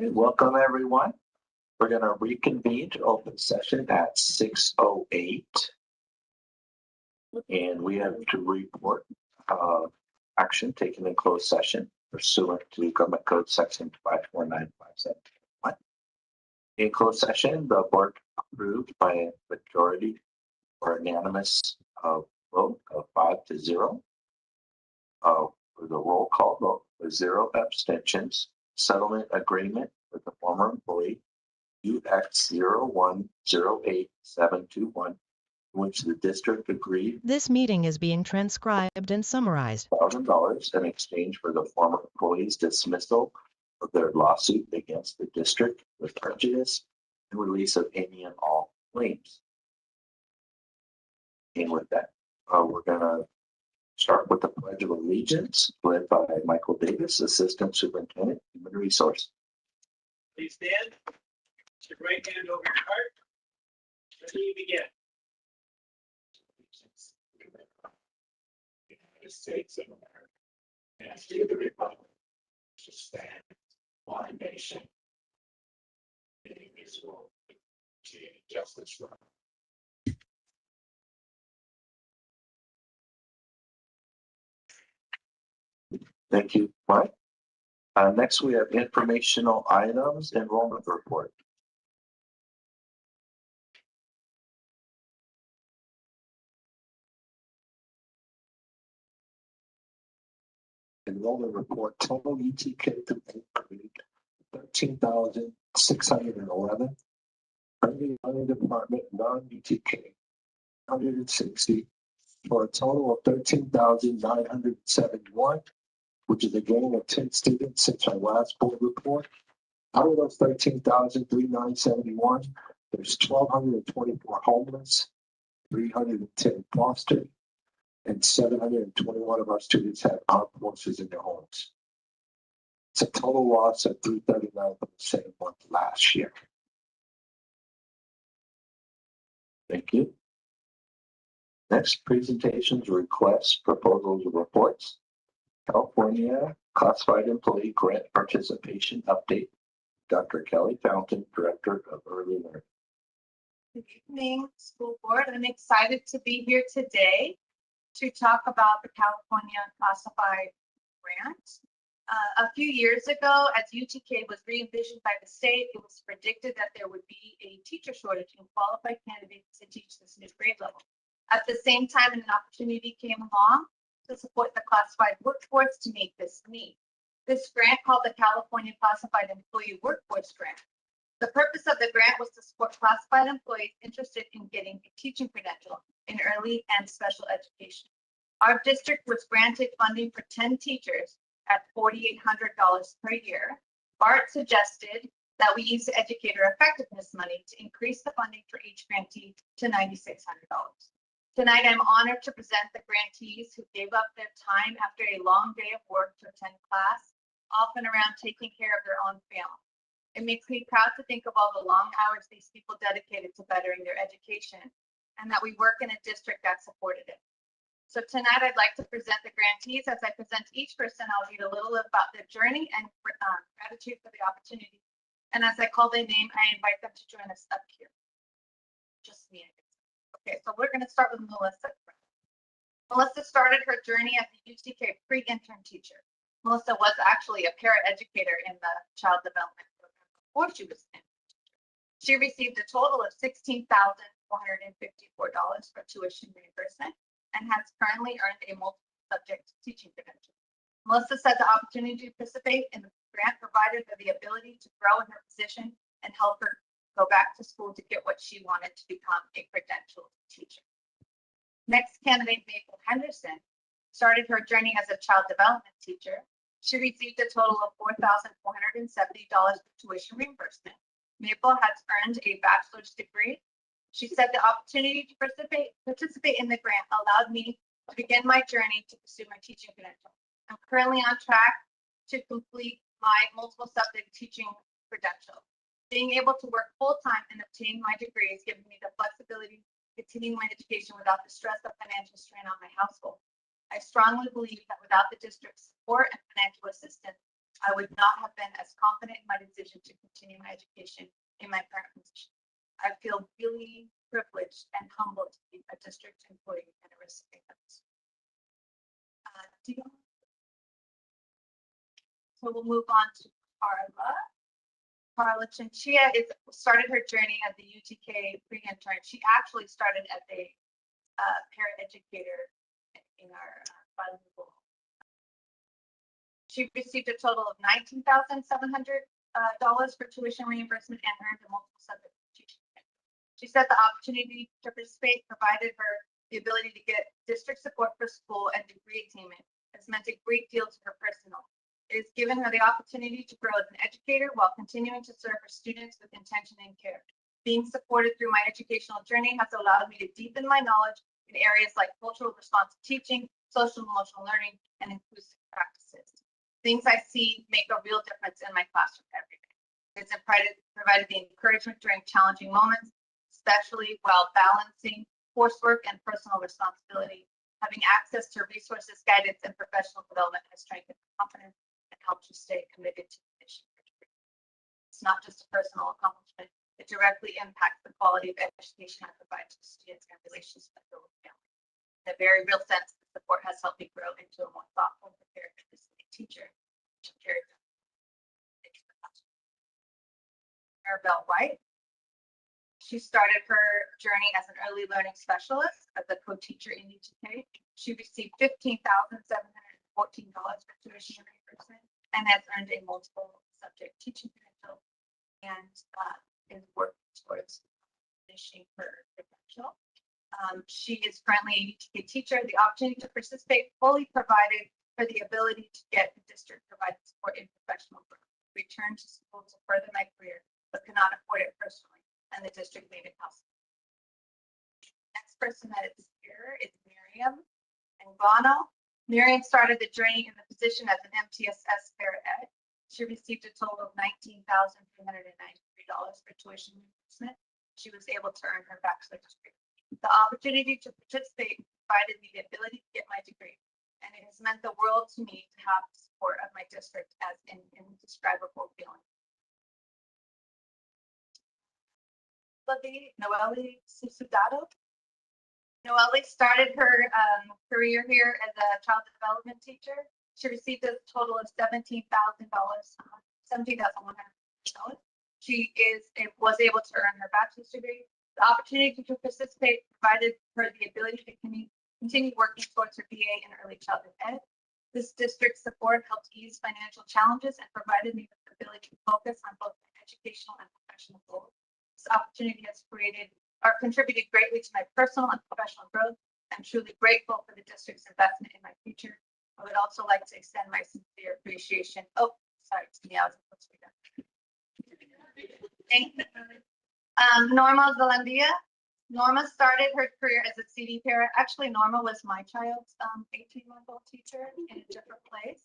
Okay, welcome everyone. We're going to reconvene to open session at 6:08. And we have to report action taken in closed session pursuant to Government Code Section 54957. In closed session, the board approved by a majority or unanimous vote of 5-0. For the roll call vote with 0 abstentions. Settlement agreement with the former employee UX0108721, which the district agreed This meeting is being transcribed and summarized. $1,000 in exchange for the former employee's dismissal of their lawsuit against the district with prejudice and release of any and all claims. And with that, we're going to start with the Pledge of Allegiance, led by Michael Davis, Assistant Superintendent, Human Resource. Please stand. Put your right hand over your heart. Ready to begin. United States of America, and to the republic to stand one nation, indivisible, with justice for all. Thank you, Mike. Next, we have informational items, enrollment report. Enrollment report, total UTK through 8th grade, 13,611. Early learning department, non-UTK, 160, for a total of 13,971, which is a gain of 10 students since our last board report. Out of those 13,371, there's 1,224 homeless, 310 fostered, and 721 of our students have armed forces in their homes. It's a total loss of 339 from the same month last year. Thank you. Next, presentations, requests, proposals, and reports. California Classified Employee Grant Participation Update. Dr. Kelly Fountain, Director of Early Learning. Good evening, school board. I'm excited to be here today to talk about the California Classified Grant. A few years ago, as UTK was re-envisioned by the state, it was predicted that there would be a teacher shortage in qualified candidates to teach this new grade level. At the same time, an opportunity came along to support the classified workforce to meet this need. This grant, called the California Classified Employee Workforce Grant. The purpose of the grant was to support classified employees interested in getting a teaching credential in early and special education. Our district was granted funding for 10 teachers at $4,800 per year. BART suggested that we use the educator effectiveness money to increase the funding for each grantee to $9,600. Tonight, I'm honored to present the grantees who gave up their time after a long day of work to attend class, often around taking care of their own family. It makes me proud to think of all the long hours these people dedicated to bettering their education, and that we work in a district that supported it. So tonight, I'd like to present the grantees. As I present each person, I'll read a little about their journey and gratitude for the opportunity. And as I call their name, I invite them to join us up here. Just me, I guess. Okay, so we're going to start with Melissa. Melissa started her journey as a UTK pre-intern teacher. Melissa was actually a paraeducator in the child development program before she was an intern teacher. She received a total of $16,454 for tuition reimbursement and has currently earned a multiple subject teaching credential. Melissa said the opportunity to participate in the grant provided her the ability to grow in her position and help her go back to school to get what she wanted to become a credentialed teacher. Next candidate, Maple Henderson, started her journey as a child development teacher. She received a total of $4,470 for tuition reimbursement. Maple has earned a bachelor's degree. She said the opportunity to participate in the grant allowed me to begin my journey to pursue my teaching credential. I'm currently on track to complete my multiple subject teaching credential. Being able to work full-time and obtain my degree has given me the flexibility to continue my education without the stress of financial strain on my household. I strongly believe that without the district's support and financial assistance, I would not have been as confident in my decision to continue my education in my current position. I feel really privileged and humbled to be a district employee and a recipient of this. So we'll move on to Carla. Carla Chinchilla started her journey at the UTK pre-intern. She actually started as a paraeducator in our bilingual. She received a total of $19,700 for tuition reimbursement and earned a multiple subject teaching. She said the opportunity to participate provided her the ability to get district support for school and degree attainment has meant a great deal to her personal. It has given her the opportunity to grow as an educator while continuing to serve her students with intention and care. Being supported through my educational journey has allowed me to deepen my knowledge in areas like cultural responsive teaching, social and emotional learning, and inclusive practices. Things I see make a real difference in my classroom every day. It's provided the encouragement during challenging moments, especially while balancing coursework and personal responsibility. Having access to resources, guidance, and professional development has strengthened confidence and helped you stay committed to the mission. It's not just a personal accomplishment. It directly impacts the quality of education I provide to students and relationships I build with families. In a very real sense, the support has helped me grow into a more thoughtful, prepared, and disciplined teacher. Maribel White. She started her journey as an early learning specialist as a co-teacher in UTK. She received $15,714 for tuition reimbursement and has earned a multiple subject teaching credential and is working towards finishing her credential. She is currently a UTK teacher. The opportunity to participate fully provided for the ability to get the district provided support in professional growth. Return to school to further my career, but cannot afford it personally, and the district made it possible. Next person that is here is Miriam Engano. Miriam started the journey in the position as an MTSS para-ed. She received a total of $19,393 for tuition reimbursement. She was able to earn her bachelor's degree. The opportunity to participate provided me the ability to get my degree, and it has meant the world to me to have the support of my district as an indescribable feeling. Noelle Susudado. Noelle started her career here as a child development teacher. She received a total of $17,100. She was able to earn her bachelor's degree. The opportunity to participate provided her the ability to continue working towards her BA in early childhood ed. This district support helped ease financial challenges and provided me with the ability to focus on both my educational and professional goals. This opportunity has contributed greatly to my personal and professional growth. I'm truly grateful for the district's investment in my future. I would also like to extend my sincere appreciation. Oh, sorry, it's me. I was supposed to be done. Thank you. Norma Zalandia. Norma started her career as a CD para. Actually, Norma was my child's 18-month-old teacher in a different place.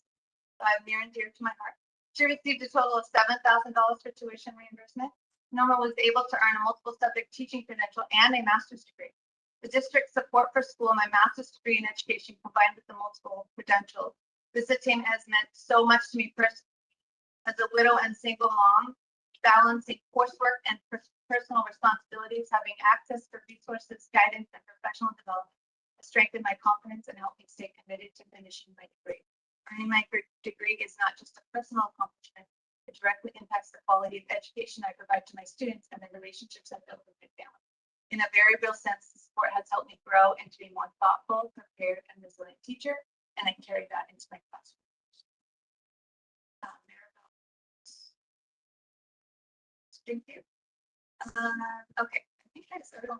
So I'm near and dear to my heart. She received a total of $7,000 for tuition reimbursement. Norma was able to earn a multiple subject teaching credential and a master's degree. The district support for school and my master's degree in education combined with the multiple credentials. This attainment has meant so much to me personally. As a widow and single mom, balancing coursework and personal responsibilities, having access to resources, guidance, and professional development has strengthened my confidence and helped me stay committed to finishing my degree. Earning my degree is not just a personal accomplishment. It directly impacts the quality of education I provide to my students and the relationships I build with my family. In a very real sense, the support has helped me grow into a more thoughtful, prepared, and resilient teacher, and I carry that into my classroom. Thank you. Okay, I think that's everyone.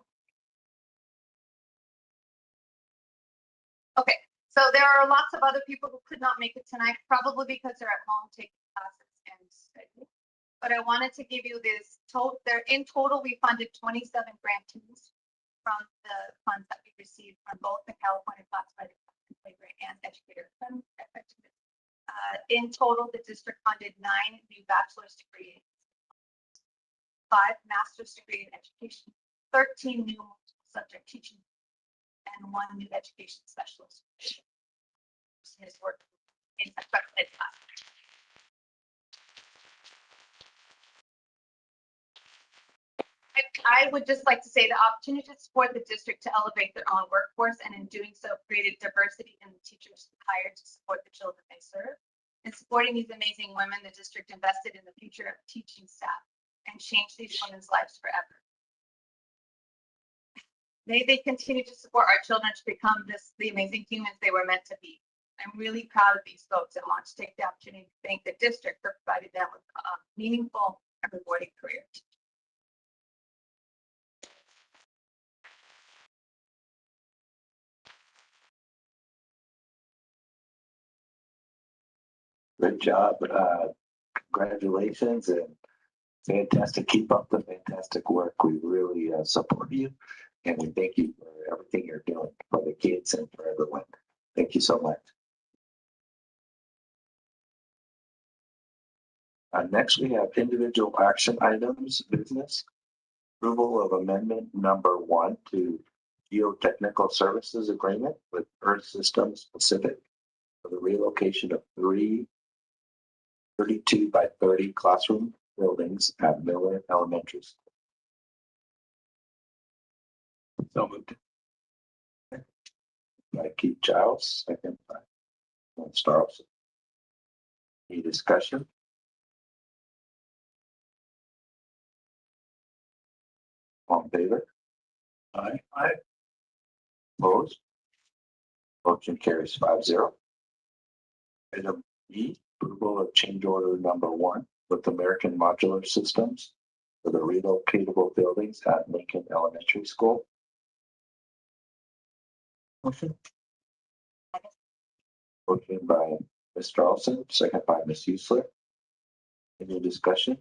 Okay, so there are lots of other people who could not make it tonight, probably because they're at home taking classes and studying. But I wanted to give you this total. In total, we funded 27 grantees from the funds that we received from both the California Classified Grant and Educator Effectiveness. In total, the district funded 9 new bachelor's degrees, 5 master's degree in education, 13 new multiple subject teaching, and 1 new education specialist. His work in effective class. I would just like to say the opportunity to support the district to elevate their own workforce, and in doing so, created diversity in the teachers hired to support the children they serve. In supporting these amazing women, the district invested in the future of teaching staff and changed these women's lives forever. May they continue to support our children to become the amazing humans they were meant to be. I'm really proud of these folks and want to take the opportunity to thank the district for providing them with a meaningful and rewarding career. Good job. Congratulations and fantastic. Keep up the fantastic work. We really support you and we thank you for everything you're doing for the kids and for everyone. Thank you so much. Next, we have individual action items, business. Approval of amendment number 1 to geotechnical services agreement with Earth Systems Pacific for the relocation of 3 32 by 30 classroom buildings at Miller Elementary School. So moved. By Keith Giles, second by Lynn Starlson. Any discussion? All in favor? Aye. Aye. Opposed? Motion carries 5-0. Item E, approval of change order number 1 with American Modular Systems for the relocatable buildings at Lincoln Elementary School. Motion. Motion by Ms. Charlson, second by Ms. Usler. Any discussion?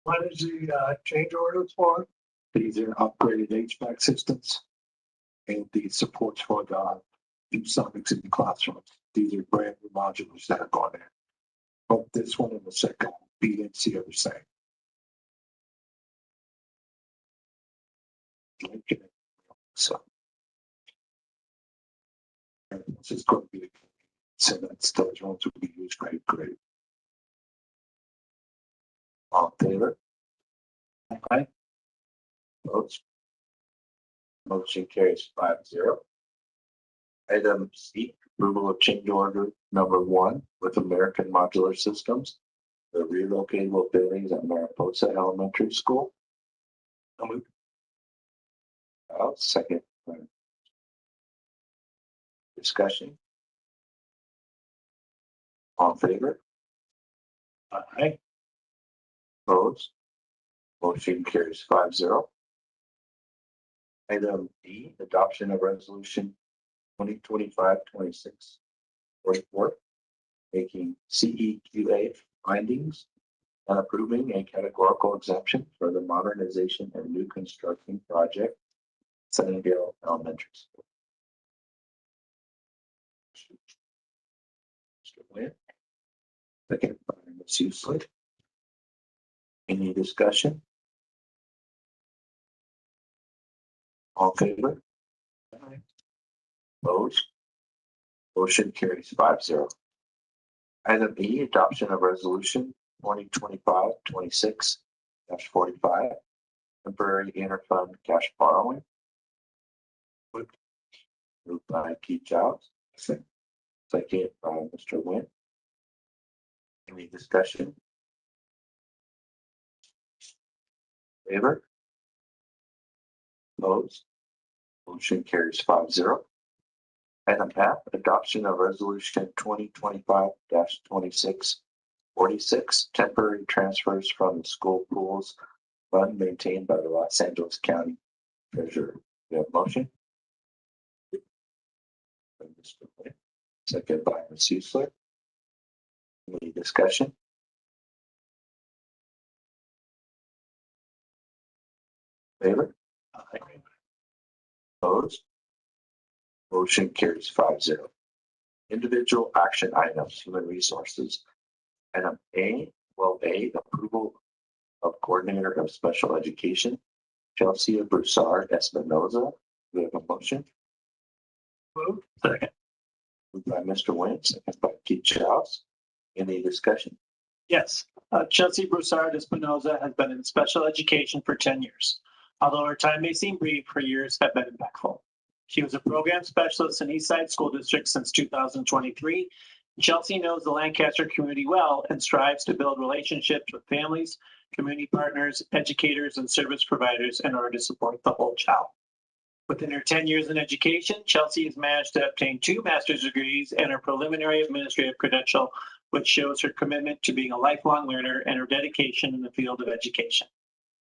What is the change order for? These are upgraded HVAC systems and the supports for the sonics in the classrooms. These are brand new modulars that are going in. Both this one and the second one feed into the other side. So this is going to be so that's those ones will be used great. All in favor? Aye. Votes. Motion carries 5-0. Item C, approval of change order number 1 with American Modular Systems, the relocatable buildings at Mariposa Elementary School. I'll move. I'll second. Discussion. All in favor? Aye. Opposed? Motion carries 5-0. Item D, adoption of resolution 2025-26-44, making CEQA findings and approving a categorical exemption for the modernization and new construction project, Sunningdale Elementary School. Mr. Wynn, second by Ms. Usler. Any discussion? All in favor? Aye. Opposed? Motion carries 5-0. Item E, adoption of resolution 2025-26-45, temporary interfund cash borrowing. Moved by Keith Giles, second by Mr. Wynn. Any discussion? Favor? Opposed? Motion carries 5-0. Item F, adoption of resolution 2025-26-46, temporary transfers from the school pools fund maintained by the Los Angeles County Treasurer. We have a motion? Mr. Wynn, second by Ms. Usler. Any discussion? Favor? Aye. Opposed? Motion carries 5-0. Individual action items, human resources. Item A, approval of coordinator of special education, Chelsea Broussard Espinoza. We have a motion. Moved. Second. Moved by Mr. Wynn, second by Keith Giles. Any discussion? Yes, Chelsea Broussard Espinoza has been in special education for 10 years. Although her time may seem brief, her years have been impactful. She was a program specialist in Eastside School District since 2023. Chelsea knows the Lancaster community well and strives to build relationships with families, community partners, educators, and service providers in order to support the whole child. Within her 10 years in education, Chelsea has managed to obtain 2 master's degrees and her preliminary administrative credential, which shows her commitment to being a lifelong learner and her dedication in the field of education.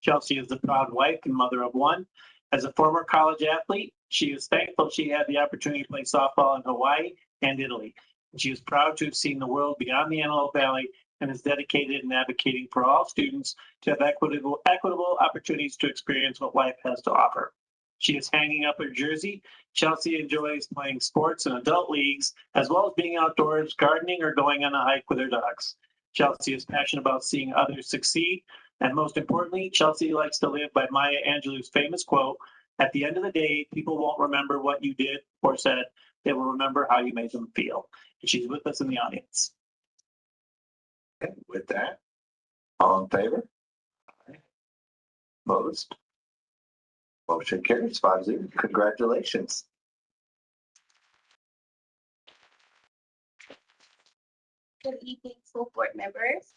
Chelsea is the proud wife and mother of 1. As a former college athlete, she is thankful she had the opportunity to play softball in Hawaii and Italy. And she is proud to have seen the world beyond the Antelope Valley and is dedicated in advocating for all students to have equitable opportunities to experience what life has to offer. She is hanging up her jersey. Chelsea enjoys playing sports in adult leagues, as well as being outdoors, gardening, or going on a hike with her dogs. Chelsea is passionate about seeing others succeed. And most importantly, Chelsea likes to live by Maya Angelou's famous quote, "At the end of the day, people won't remember what you did or said. They will remember how you made them feel." And she's with us in the audience. Okay, with that, all in favor? Opposed? Motion carries 5-0. Congratulations. Good evening, school board members.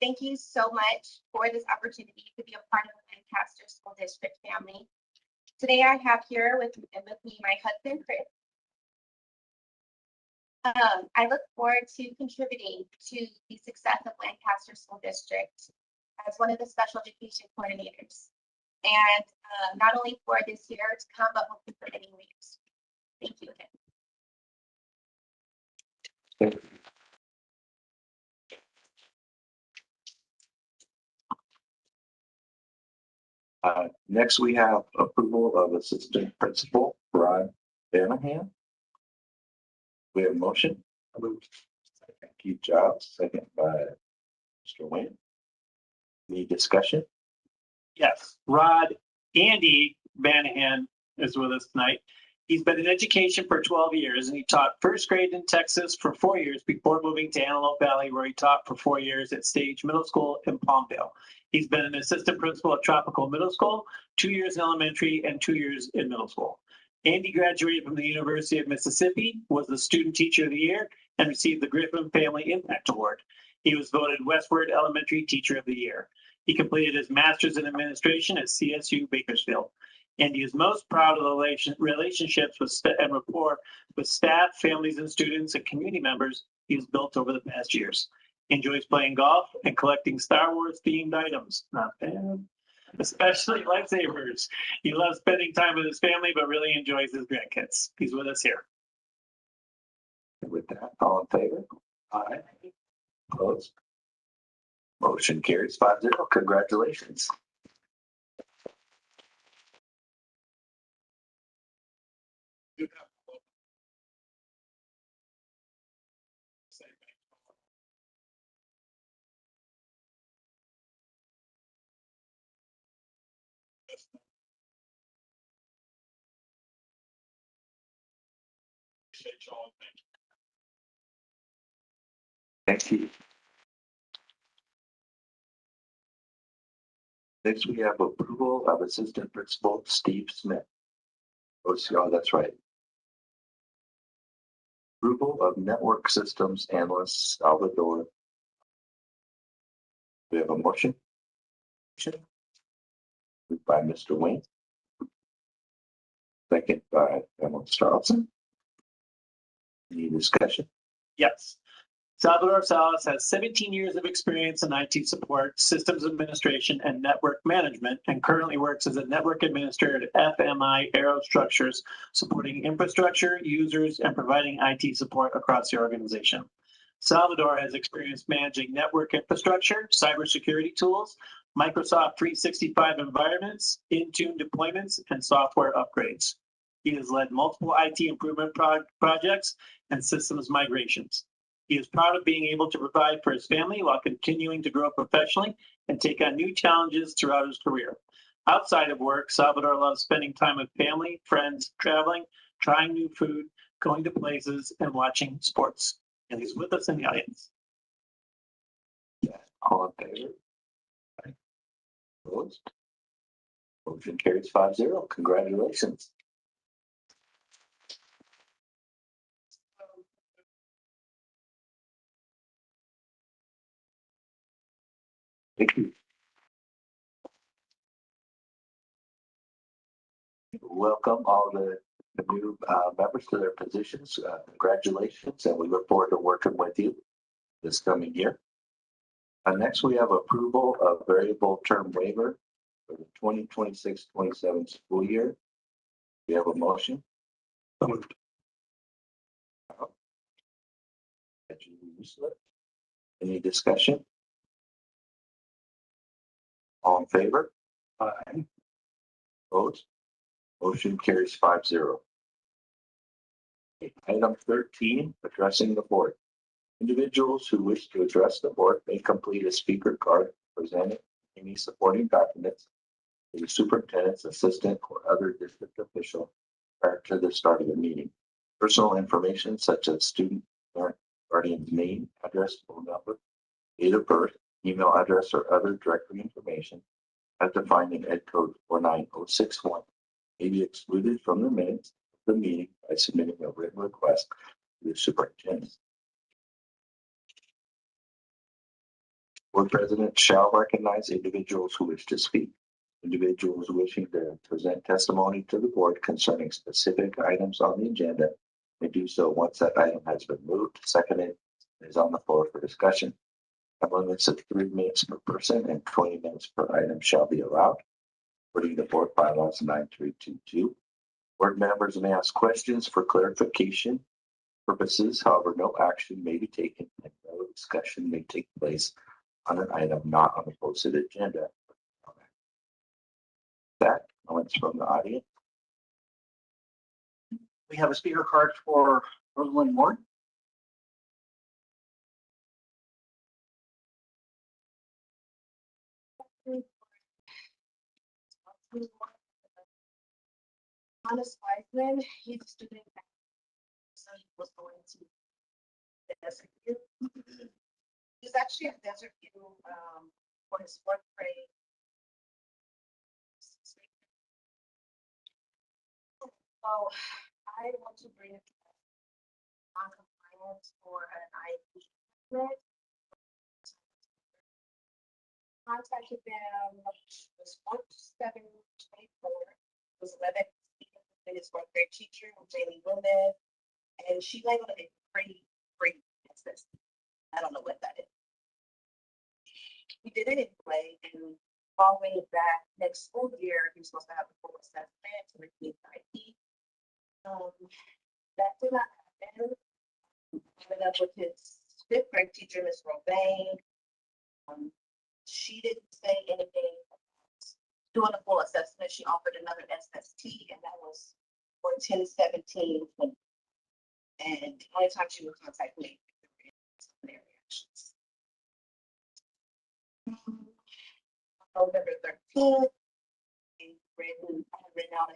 Thank you so much for this opportunity to be a part of the Lancaster School District family. Today I have here with me my husband, Chris. I look forward to contributing to the success of Lancaster School District as one of the special education coordinators. And not only for this year to come, but hopefully for many years. Thank you again. Next, we have approval of Assistant Principal Rod Banahan. We have a motion. Keith Giles, second by Mr. Wayne. Any discussion? Yes, Rod Andy Banahan is with us tonight. He's been in education for 12 years and he taught first grade in Texas for 4 years before moving to Antelope Valley, where he taught for 4 years at Stage Middle School in Palmdale. He's been an assistant principal at Tropical Middle School, 2 years in elementary and 2 years in middle school. Andy graduated from the University of Mississippi, was the Student Teacher of the Year, and received the Griffin Family Impact Award. He was voted Westward Elementary Teacher of the Year. He completed his master's in administration at CSU Bakersfield. And he is most proud of the relationships and rapport with staff, families, and students and community members he has built over the past years. He enjoys playing golf and collecting Star Wars themed items. Not bad. Especially lightsabers. He loves spending time with his family, but really enjoys his grandkids. He's with us here. With that, all in favor? Aye. Opposed? Motion carries 5-0. Congratulations. Thank you. Next, we have approval of Assistant Principal Steve Smith. Oh, that's right. Approval of Network Systems Analyst Salvador. We have a motion. Moved by Mr. Wayne. Second by Emma Charlson. Any discussion? Yes. Salvador Salas has 17 years of experience in IT support, systems administration, and network management, and currently works as a network administrator at FMI Aerostructures, supporting infrastructure, users, and providing IT support across the organization. Salvador has experience managing network infrastructure, cybersecurity tools, Microsoft 365 environments, Intune deployments, and software upgrades. He has led multiple IT improvement projects and systems migrations. He is proud of being able to provide for his family while continuing to grow professionally and take on new challenges throughout his career. Outside of work, Salvador loves spending time with family, friends, traveling, trying new food, going to places, and watching sports. And he's with us in the audience. Yeah. All in favor? Aye. Opposed? Motion carries 5-0. Congratulations. Thank you. Welcome all the new members to their positions. Congratulations, and we look forward to working with you this coming year. Next, we have approval of variable term waiver for the 2026-27 school year. We have a motion. So moved. Any discussion? All in favor? Aye. Opposed? Motion carries 5-0. Item 13, addressing the board. Individuals who wish to address the board may complete a speaker card presenting any supporting documents to the superintendent's assistant or other district official prior to the start of the meeting. Personal information such as student or guardian's name, address, phone number, date of birth, email address, or other directory information as defined in Ed Code 49061 may be excluded from the minutes of the meeting by submitting a written request to the superintendent. Board president shall recognize individuals who wish to speak. Individuals wishing to present testimony to the board concerning specific items on the agenda may do so once that item has been moved, seconded, and is on the floor for discussion. Limits of 3 minutes per person and 20 minutes per item shall be allowed, according to board bylaws 9322. Board members may ask questions for clarification purposes. However, no action may be taken and no discussion may take place on an item not on the posted agenda. That comments from the audience. We have a speaker card for Rosalind Ward. Thomas Wiseman, he's a student. So he was going to the Desert View. He's actually at Desert View for his fourth grade. So I want to bring non-compliance for an IP. Contacted them, was 1724, was 11, his fourth grade teacher, Jamie Wilman, and she labeled it pretty business. I don't know what that is. We did it anyway, and following that next school year, he was supposed to have a full assessment to receive the IP. That did not happen. Ended up with his fifth grade teacher, Ms. Rovain. She didn't say anything about doing a full assessment. She offered another SST, and that was for 10/17. And the only time she would contact me, their reactions. November 13th, I had written out a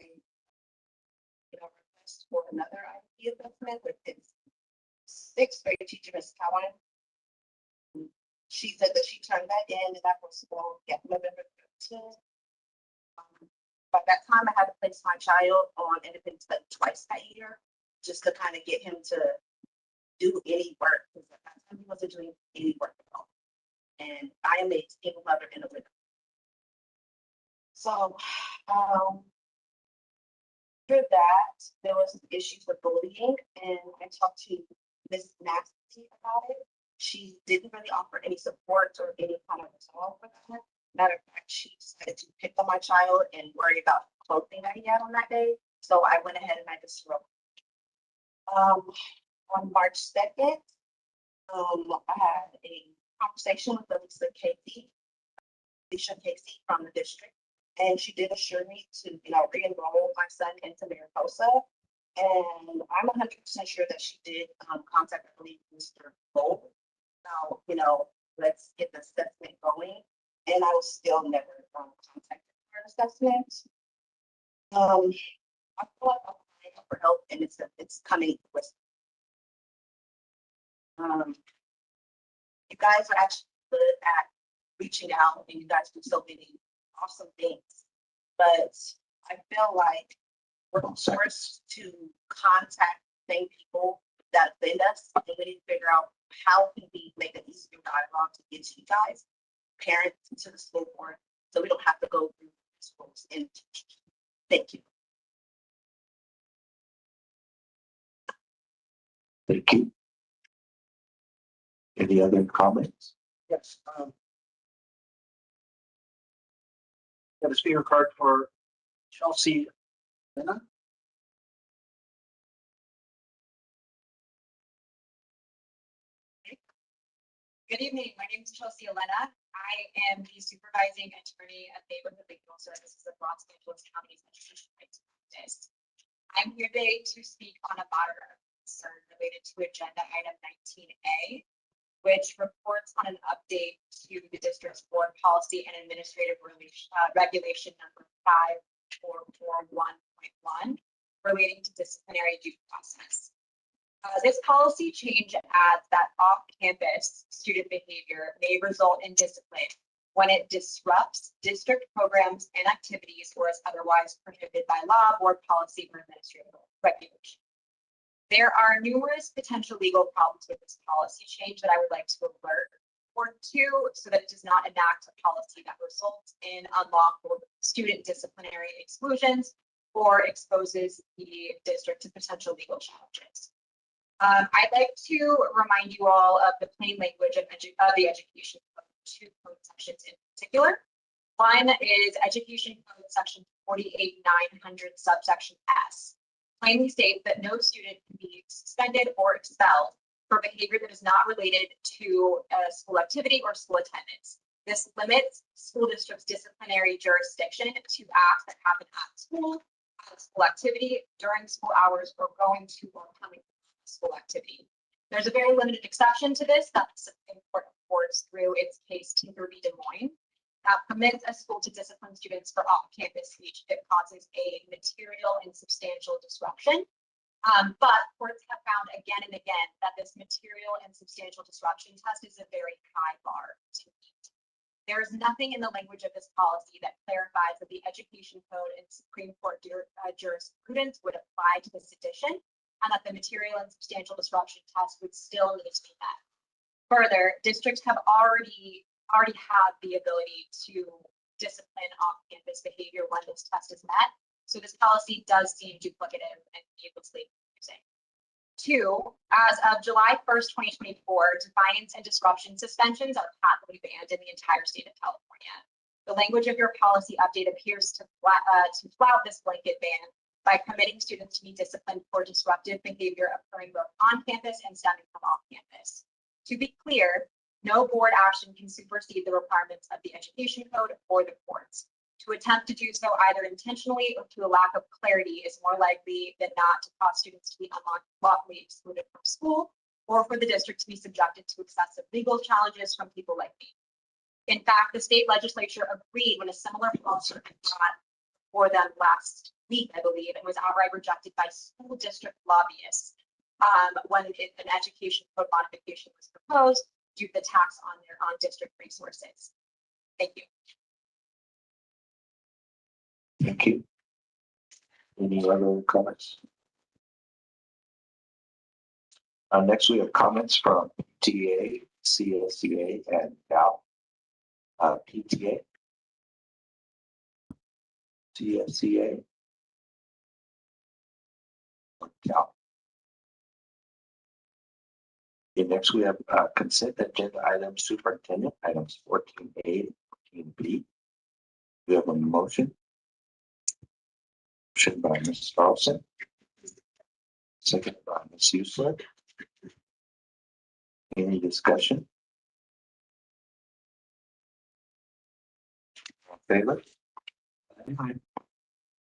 request for another IP assessment with his sixth grade teacher, Ms. Cowan. She said that she turned that in, and that was November 13th. By that time, I had to place my child on independent study twice that year, just to kind of get him to do any work. Because at that time, he wasn't doing any work at all. And I am a single mother in a widow. So, after that, there was some issues with bullying, and I talked to Ms. Nasty about it. She didn't really offer any support or any kind of resolve for that. Matter of fact, she decided to pick on my child and worry about clothing that he had on that day. So I went ahead and I just wrote. On March 2nd, I had a conversation with Alicia Casey from the district, and she did assure me to, re-enroll my son into Mariposa. And I'm 100% sure that she did contact, I believe, Mr. Gold. Now, let's get the assessment going. And I was still never contacted for an assessment. I feel like I'm applying for help, and it's coming with. You guys are actually good at reaching out, and you guys do so many awesome things. But I feel like we're forced to contact the same people that offend us, and we need to figure out how can we make an easier dialogue to get to you guys, parents, to the school board, so we don't have to go through schools and teachers. Thank you. Thank you. Any other comments? Yes. Got a speaker card for Chelsea Lena. Good evening. My name is Chelsea Elena. I am the supervising attorney at Neighborhood Legal Services of Los Angeles County's Education Rights Practice. I'm here today to speak on a matter of concern related to agenda item 19A, which reports on an update to the district's board policy and administrative regulation number 5441.1 relating to disciplinary due process. This policy change adds that off-campus student behavior may result in discipline when it disrupts district programs and activities or is otherwise prohibited by law, board policy, or administrative regulation. There are numerous potential legal problems with this policy change that I would like to alert board to so that it does not enact a policy that results in unlawful student disciplinary exclusions or exposes the district to potential legal challenges. I'd like to remind you all of the plain language of the Education Code, 2 code sections in particular. One is Education Code section 48900 subsection S. Plainly states that no student can be suspended or expelled for behavior that is not related to a school activity or school attendance. This limits school district's disciplinary jurisdiction to acts that happen at school activity, during school hours, or going to or coming school activity. There's a very limited exception to this that the Supreme Court affords through its case Tinker v. Des Moines that permits a school to discipline students for off-campus speech if it causes a material and substantial disruption. But courts have found again and again that this material and substantial disruption test is a very high bar to meet. There is nothing in the language of this policy that clarifies that the Education Code and Supreme Court jurisprudence would apply to this edition, and that the material and substantial disruption test would still need to be met. Further, districts have already had the ability to discipline off-campus behavior when this test is met. So this policy does seem duplicative and needlessly confusing. 2, as of July 1st, 2024, defiance and disruption suspensions are patently banned in the entire state of California. The language of your policy update appears to flout this blanket ban by permitting students to be disciplined for disruptive behavior occurring both on campus and stemming from off campus. To be clear, no board action can supersede the requirements of the Education Code or the courts. To attempt to do so either intentionally or through a lack of clarity is more likely than not to cause students to be unlawfully excluded from school, or for the district to be subjected to excessive legal challenges from people like me. In fact, the state legislature agreed when a similar policy was brought for them last week, I believe, and was outright rejected by school district lobbyists when an education code modification was proposed due to the tax on their district resources. Thank you. Thank you. Any other comments? Next, we have comments from PTA, CSCA, and Cal. PTA, CSCA, Cal. Okay, next, we have consent agenda items, superintendent items 14A, 14B. We have a motion. Motion by Ms. Carlson. Second by Ms. Huesler. Any discussion? All in favor?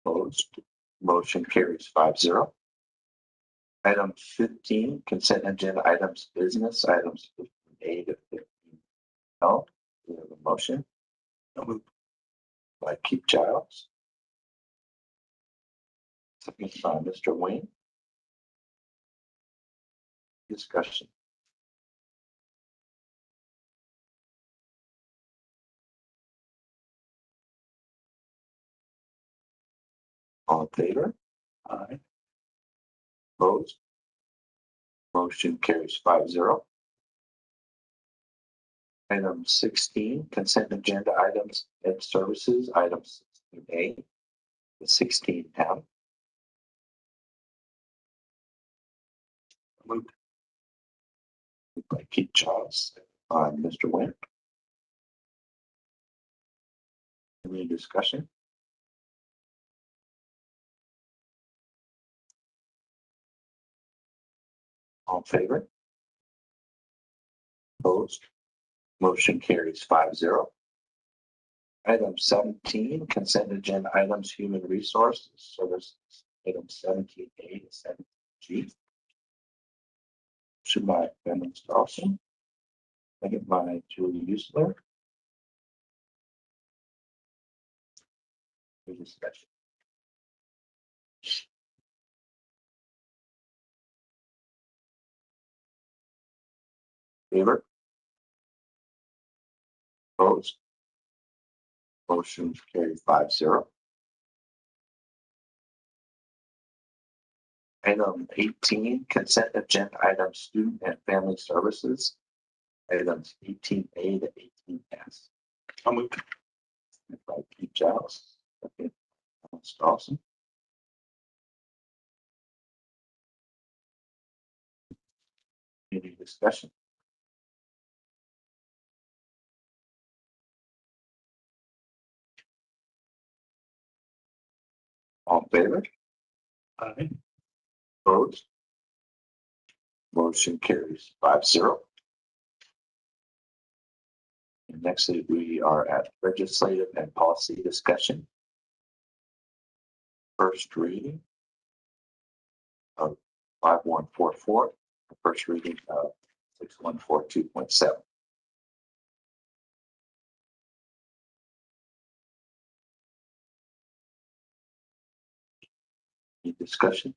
Opposed? Motion carries 5-0. Item 15, consent agenda items, business items 15A to 15L. We have a motion. By Keith Giles. Second by Mr. Wayne. Discussion. All in favor? Aye. Opposed? Motion carries 5-0. Item 16, consent agenda items and services, items 16A to 16M. Moved by Keith Charles, on Mr. Nguyen. Any discussion? All in favor? Opposed? Motion carries 5-0. Item 17, consent agenda items, human resources, services, items 17A to 17G. Motion by Ben Dawson. Second by Julie Usler. Any discussion? Favor? Opposed? Motion carried 5-0. Item 18, consent agenda items, student and family services, items 18A to 18S. I'll move. By Pete Giles. Second, Thomas Dawson. Any discussion? All in favor? Aye. Opposed? Motion carries 5-0. And next, we are at legislative and policy discussion. First reading of 5144, the first reading of 6142.7. Any discussion?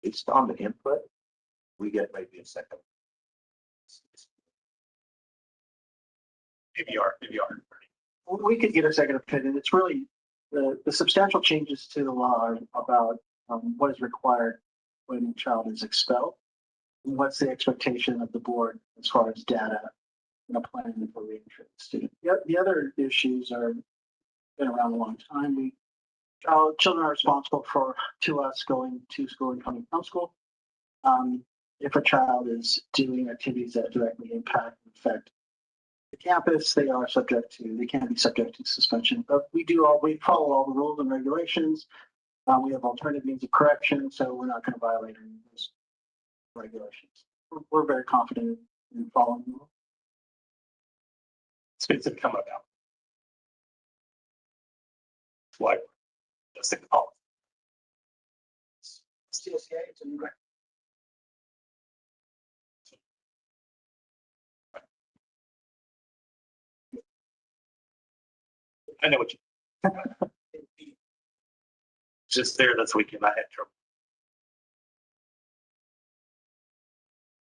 Based on the input, we get maybe a second. Maybe you are. We could get a second opinion. It's really the substantial changes to the law are about what is required when a child is expelled. And what's the expectation of the board as far as data and applying for reentry of the student. The other issues are been around a long time. Children are responsible to us going to school and coming from school. If a child is doing activities that directly impact and affect the campus, they can be subject to suspension. But we follow all the rules and regulations. We have alternative means of correction, so we're not going to violate any of those regulations. We're very confident in following the rules. It's to come about. Why? Just the call. CSCA, it's a new record. I know what you. Just there this weekend, I had trouble.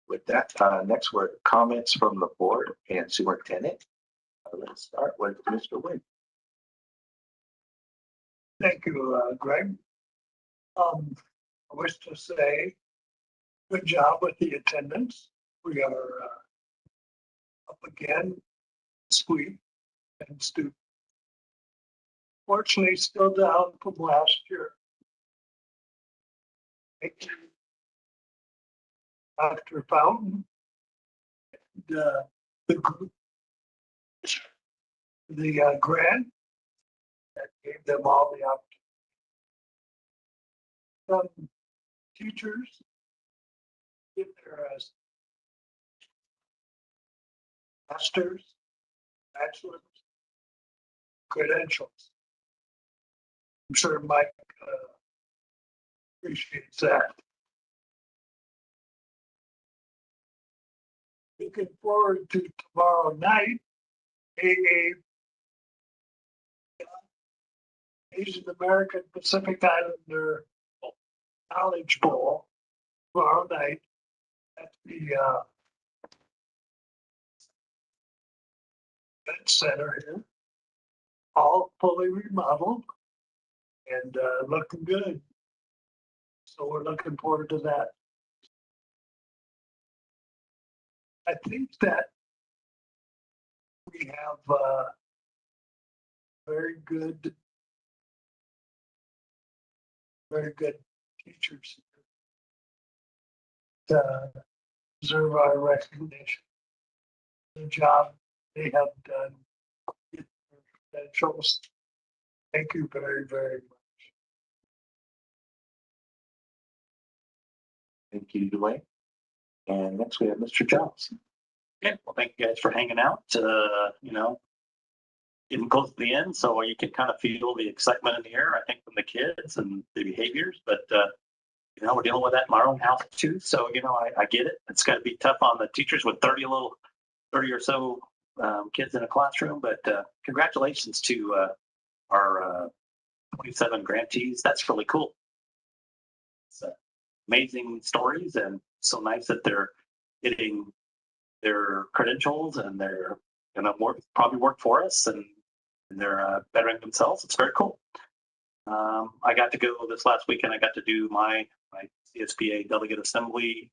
With that, next word comments from the board and superintendent. Let's start with Mr. Nguyen. Thank you, Greg. I wish to say, good job with the attendance. We are up again this week and students. Fortunately, still down from last year. Thank you, Dr. Fountain, and the group, the grant that gave them all the opportunity. Some teachers get their masters, bachelor's credentials. I'm sure Mike appreciates that. Looking forward to tomorrow night, Asian American Pacific Islander Knowledge Bowl tomorrow night at the event center here. All fully remodeled and looking good. So we're looking forward to that. I think that we have very good teachers that deserve our recognition. The job they have done. That shows. Thank you very, very much. Thank you, Dwayne. And next we have Mr. Giles. Okay, well, thank you guys for hanging out. Getting close to the end, so you can kind of feel the excitement in the air, I think, from the kids and the behaviors. But we're dealing with that in our own house too. So I get it. It's got to be tough on the teachers with 30 or so kids in a classroom. But congratulations to our 27 grantees. That's really cool. It's amazing stories, and so nice that they're getting their credentials and they're probably work for us and they're bettering themselves. It's very cool. I got to go this last weekend. I got to do my CSBA delegate assembly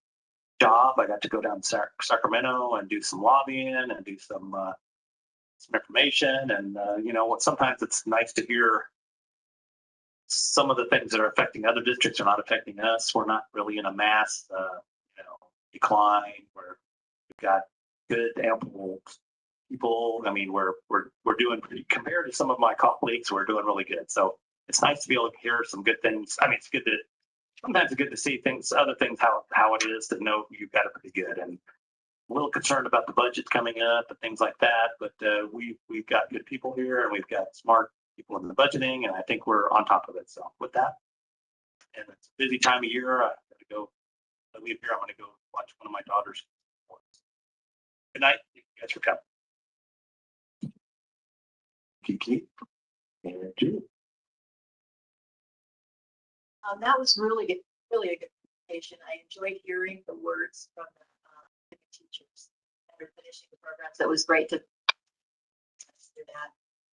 job. I got to go down to Sacramento and do some lobbying and do some information. And sometimes it's nice to hear some of the things that are affecting other districts are not affecting us. We're not really in a mass decline where we've got good ample people. I mean, we're doing pretty, compared to some of my colleagues, we're doing really good. So it's nice to be able to hear some good things. I mean, sometimes it's good to see other things, how it is, to know you've got it pretty good. And a little concerned about the budget coming up and things like that, but we've got good people here and we've got smart people in the budgeting, and I think we're on top of it. So with that, and it's a busy time of year, I leave here, I'm going to go watch one of my daughters. Good night. Thank you guys for coming. Kiki and Julie. That was really a good presentation. I enjoyed hearing the words from the teachers that are finishing the programs. It was great to hear that.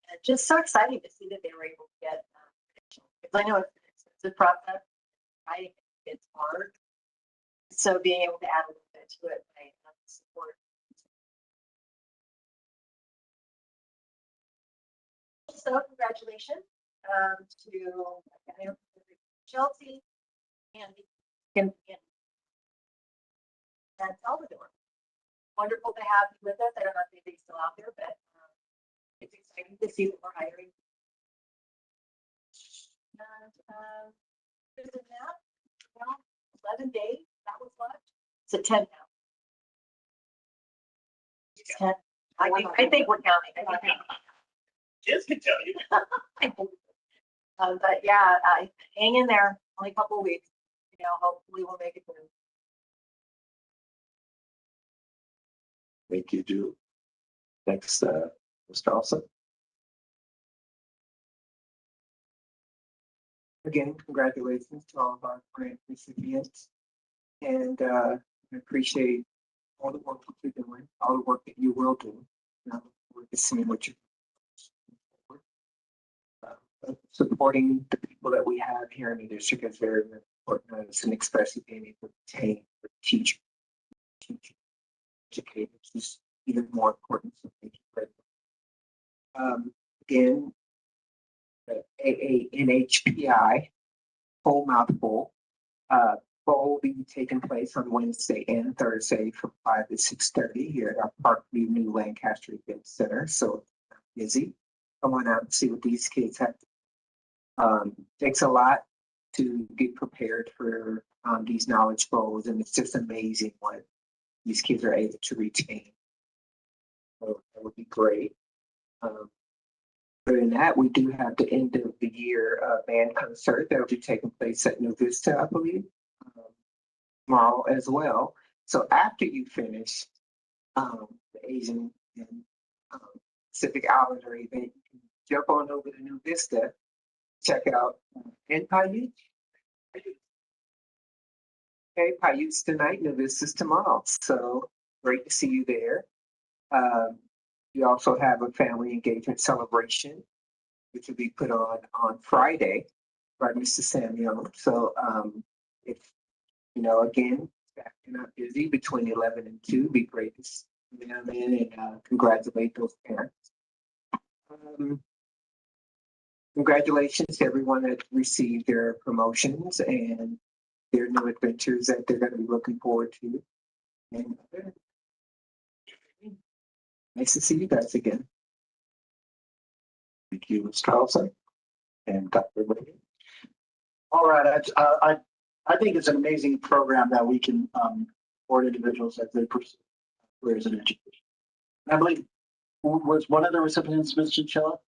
And just so exciting to see that they were able to get credentials. Because I know it's a process. I think it's hard. So being able to add a little bit to it, I support. So congratulations to Chelsea and Salvador. Wonderful to have you with us. I don't know if anybody's still out there, but it's exciting to see that we're hiring. And other than that, 11 days, that was left. It's at 10 now. It's 10. I think we're counting. Kids can tell you. But yeah, hang in there. Only a couple of weeks. Hopefully we'll make it through. Thank you, Julie. Next, Mr. Olson. Again, congratulations to all of our grant recipients. And I appreciate all the work that you're doing, all the work that you will do. And I look forward to seeing what you supporting the people that we have here in the district is very important, and especially being able to retain the teachers, educators is even more important. So thank you very much. Again, the AANHPI full mouthful will be taking place on Wednesday and Thursday from 5 to 6:30 here at our Parkview New Lancaster Event Center. So busy. Come on out and see what these kids have. Takes a lot to get prepared for these knowledge bowls, and it's just amazing what these kids are able to retain. So that would be great. Other than that, we do have the end of the year band concert that will be taking place at New Vista, I believe, tomorrow as well. So after you finish the Asian and Pacific Islander event, you can jump on over to New Vista, check out imply. Okay, Paiutes tonight, New Vista's tomorrow. So great to see you there. We also have a family engagement celebration, which will be put on Friday by Mr. Samuel. So if, again, staff are not busy between 11 and 2, be great to see them in and congratulate those parents. Congratulations to everyone that received their promotions and their new adventures that they're going to be looking forward to. And nice to see you guys again. Thank you, Mr. Carlson. And Dr. Brady. All right, I think it's an amazing program that we can support individuals as they pursue careers in education. I believe was one of the recipients Ms. Chinchilla,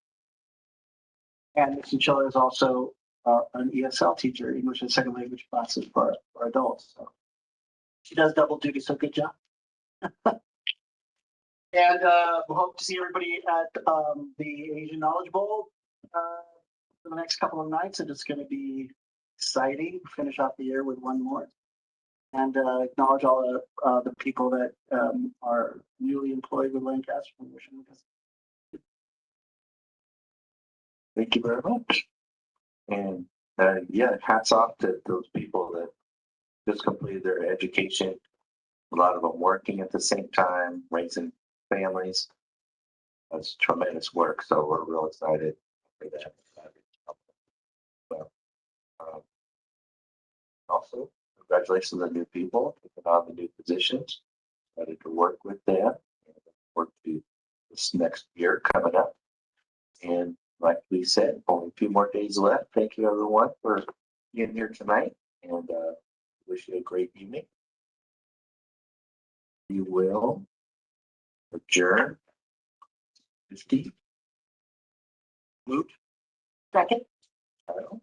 and Ms. Chinchilla is also an ESL teacher, English as second language classes for adults. So she does double duty, so good job. And we hope to see everybody at the Asian Knowledge Bowl for the next couple of nights. And it's going to be exciting. Finish off the year with one more. And acknowledge all the people that are newly employed with Lancaster. Thank you very much. And yeah, hats off to those people that just completed their education. A lot of them working at the same time, raising families. That's tremendous work. So we're real excited for that. So, also, congratulations on new people taking on the new positions. Excited to work with them and work to this next year coming up. And like we said, only a few more days left. Thank you everyone for being here tonight, and wish you a great evening. We will adjourn. 50. Moved. Second. Kyle.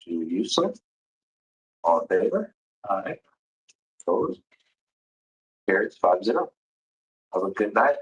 To Useless. All in favor? Aye. Opposed? Carries 5-0. Have a good night.